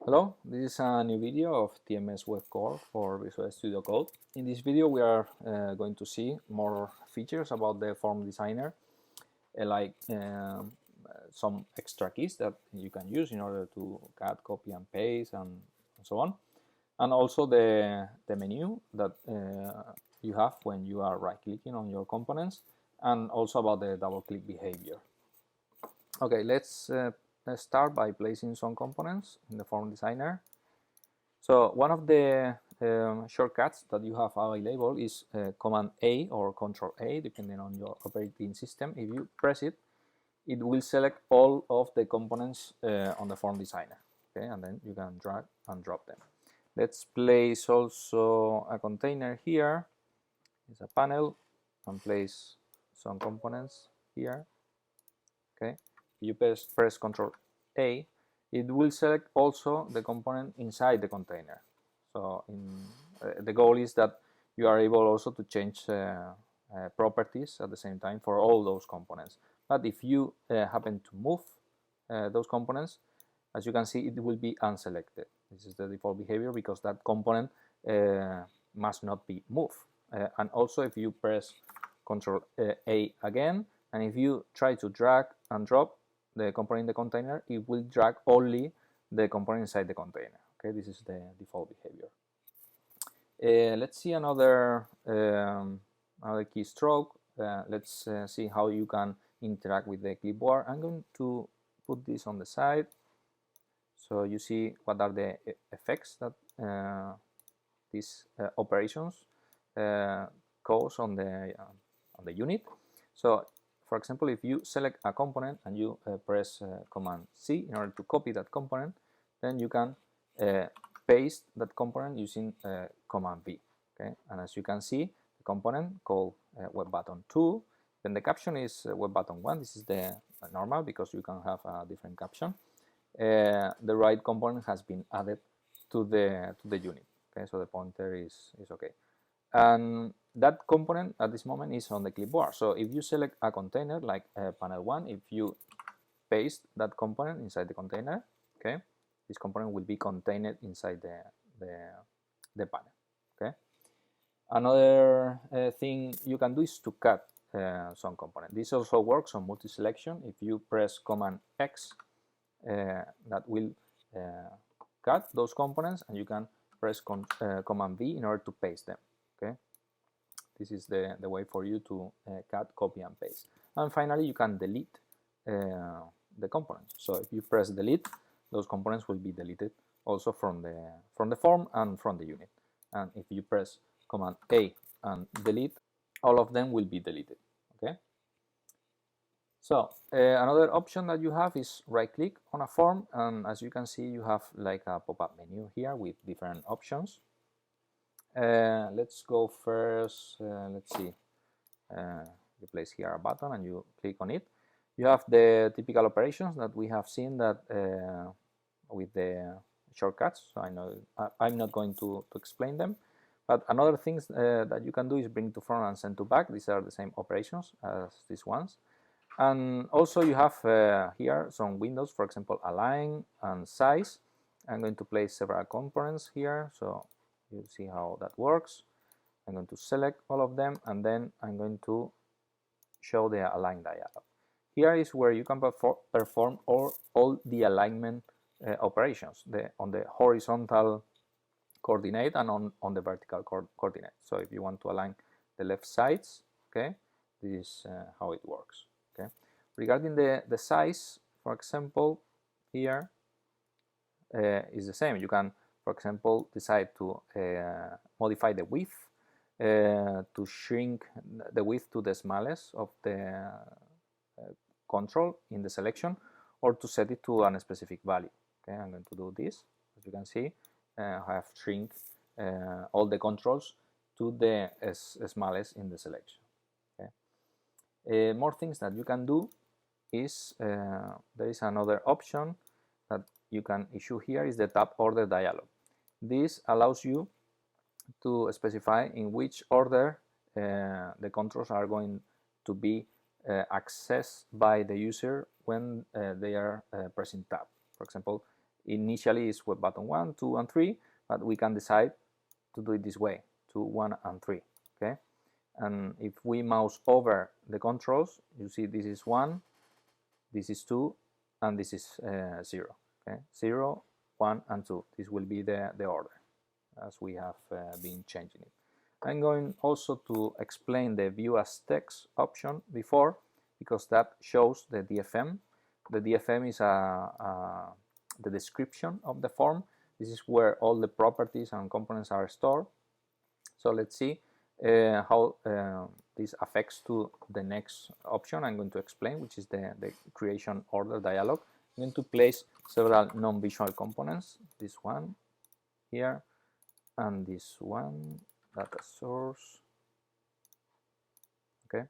Hello, this is a new video of TMS Web Core for Visual Studio Code. In this video we are going to see more features about the form designer, like some extra keys that you can use in order to cut, copy and paste and so on. And also the menu that you have when you are right-clicking on your components, and also about the double-click behavior. Okay, let's start by placing some components in the form designer. So one of the shortcuts that you have available is Command A or Control A, depending on your operating system. If you press it, it will select all of the components on the form designer. Okay, and then you can drag and drop them. Let's place also a container here. It's a panel, and place some components here. Okay, you press Control A, it will select also the component inside the container. So the goal is that you are able also to change properties at the same time for all those components. But if you happen to move those components, as you can see, it will be unselected. This is the default behavior because that component must not be moved. And also if you press Control A again, and if you try to drag and drop the component in the container, it will drag only the component inside the container. Okay, this is the default behavior. Let's see another keystroke. Let's see how you can interact with the clipboard. I'm going to put this on the side so you see what are the effects that these operations cause on the unit. So for example, if you select a component and you press Command C in order to copy that component, then you can paste that component using Command V. Okay, and as you can see, the component called Web Button 2, then the caption is Web Button 1. This is the normal because you can have a different caption. The right component has been added to the unit. Okay, so the pointer is okay. And that component at this moment is on the clipboard. So if you select a container like panel 1, if you paste that component inside the container, okay, this component will be contained inside the panel. Okay. Another thing you can do is to cut some component. This also works on multi-selection. If you press Command X, that will cut those components, and you can press Command V in order to paste them. Okay, this is the way for you to cut, copy and paste. And finally you can delete the components. So if you press delete, those components will be deleted also from the form and from the unit. And if you press Command A and delete, all of them will be deleted. Okay. So another option that you have is right click on a form, and as you can see you have like a pop-up menu here with different options. Let's go first. Let's see. You place here a button and you click on it. You have the typical operations that we have seen that with the shortcuts. So I'm not going to explain them. But another things that you can do is bring to front and send to back. These are the same operations as these ones. And also you have here some windows, for example, align and size. I'm going to place several components here, so you see how that works. I'm going to select all of them, and then I'm going to show the align dialog. Here is where you can perform all the alignment operations on the horizontal coordinate and on the vertical coordinate. So if you want to align the left sides, okay, this is how it works. Okay. Regarding the size, for example, here is the same. You can, for example, decide to modify the width, to shrink the width to the smallest of the control in the selection, or to set it to a specific value. Okay, I'm going to do this. As you can see, I have shrink all the controls to the smallest in the selection. Okay. More things that you can do is there is another option that you can issue here is the tab order dialog. This allows you to specify in which order the controls are going to be accessed by the user when they are pressing tab. For example, Initially it's web button 1, 2, and 3, but we can decide to do it this way, 2, 1, and 3. Okay, and if we mouse over the controls, you see this is 1, this is 2, and this is 0. Okay, 0, 1, and 2. This will be the order as we have been changing it. I'm going also to explain the view as text option before, because that shows the DFM. The DFM is the description of the form. This is where all the properties and components are stored. So let's see how this affects to the next option I'm going to explain, which is the creation order dialog. I'm going to place several non-visual components, this one here, and this one, data source. Okay,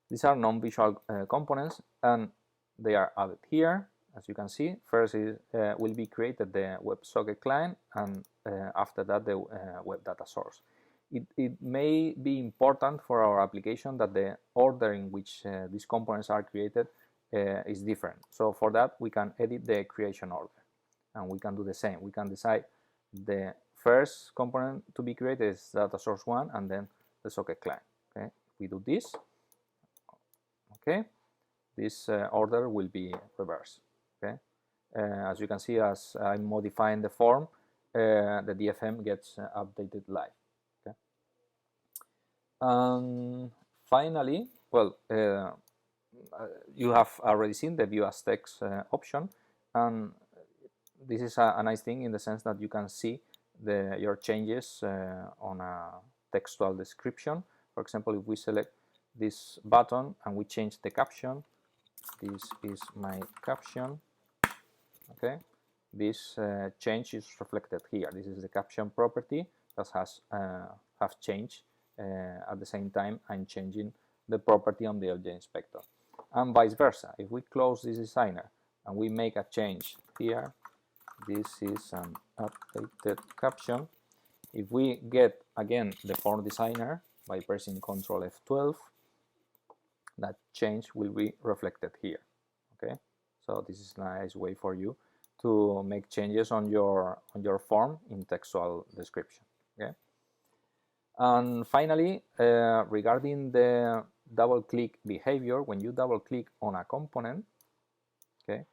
these are non-visual components, and they are added here. As you can see, first will be created the WebSocket client, and after that the web data source. It may be important for our application that the order in which these components are created is different. So for that we can edit the creation order, and we can do the same. We can decide the first component to be created is data source 1, and then the socket client. Okay, we do this. Okay, this order will be reversed. Okay, as you can see, as I'm modifying the form, the DFM gets updated live. Okay, finally, well, you have already seen the view as text option, and this is a nice thing in the sense that you can see your changes on a textual description. For example, if we select this button and we change the caption, this is my caption. Okay, this change is reflected here. This is the caption property that has changed. At the same time, I'm changing the property on the object inspector, and vice versa. If we close this designer and we make a change here, this is an updated caption. If we get again the form designer by pressing Ctrl F12, that change will be reflected here. Okay, so this is a nice way for you to make changes on your form in textual description. Okay, and finally, regarding the double click behavior, when you double click on a component, okay,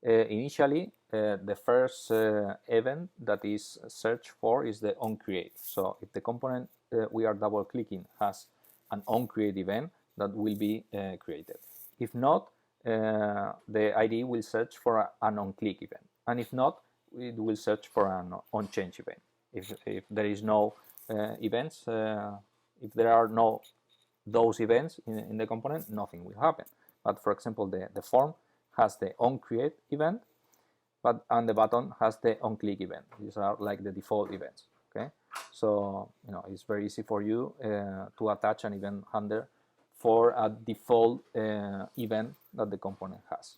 initially the first event that is searched for is the onCreate. So if the component we are double clicking has an onCreate event, that will be created. If not, the IDE will search for an onClick event, and if not, it will search for an onChange event. If there is no events, if there are no those events in the component, nothing will happen. But for example, the form has the onCreate event, and the button has the onClick event. These are like the default events. Okay, so it's very easy for you to attach an event handler for a default event that the component has.